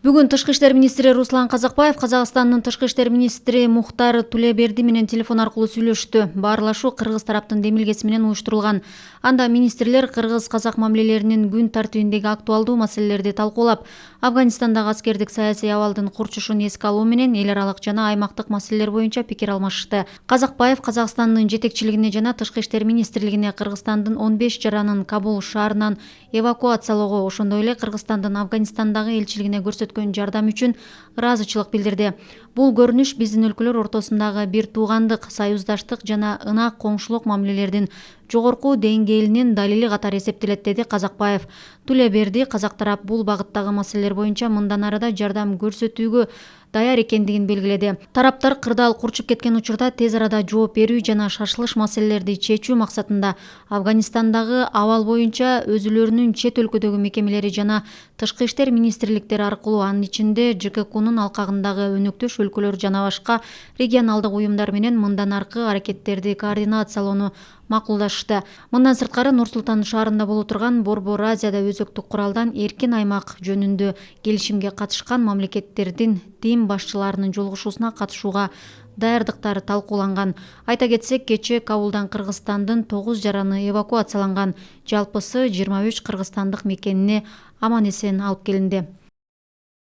Бүгүн Тышкы иштер министри Руслан Казакбаев Казакстандын Тышкы иштер министри Мухтар Тулеберди менен телефон аркылуу сүйлөштү. Баарлашуу кыргыз тараптын демилгеси менен уюштурулган. Анда министрлер кыргыз-казак мамилелеринин күн тартибиндеги актуалдуу маселелерди талкуулап, Афганистандагы аскердик саясий абалдын курчушун эске алуу менен эл аралык жана аймактык маселелер боюнча пикир алмашышты. Казакбаев Казакстандын жетекчилигине жана Тышкы иштер министрлигине Кыргызстандын 15 жаранын Кабул шаарынан эвакуациялоого, ошондой эле Кыргызстандын Афганистандагы элчилигине көрсөткөн жардам үчүн ыраазычылык билдирди. Бул көрүнүш биздин өлкөлөр ортосундагы бир туугандык, союздаштык жана ынак коңшулук мамилелердин жогорку деңгээлинин далили катары эсептелет, деди Казакбаев. Тулеберди казак тарап бул багыттагы маселелер боюнча мындан ары да жардам көрсөтүүгө даяр экендигин белгиледи. Тараптар кырдаал курчуп кеткен учурда тез арада жооп берүү жана шашылыш маселелерди чечүү максатында Афганистандагы абал боюнча өзүлөрүнүн чет өлкөдөгү мекемелери жана Тышкы иштер министрликтери аркылуу, анын ичинде ЖККнун алкагындагы өнөктөш өлкөлөр жана башка регионалдык уюмдар менен мындан аркы аракеттерди координациялоону макулдашты. Мындан сырткары Нур-Султан шаарында боло турган Борбор Азияда өзөктүк куралдан эркин аймак жөнүндө келишимге катышкан мамлекеттердин тим башчыларынын жолугушуусуна катышууга даярдыктары талкууланган. Айта кетсек, кечээ Кабулдан Кыргызстандын 9 жараны эвакуацияланган. Жалпысы 23 кыргызстандык мекенине аман-эсен алып келинди.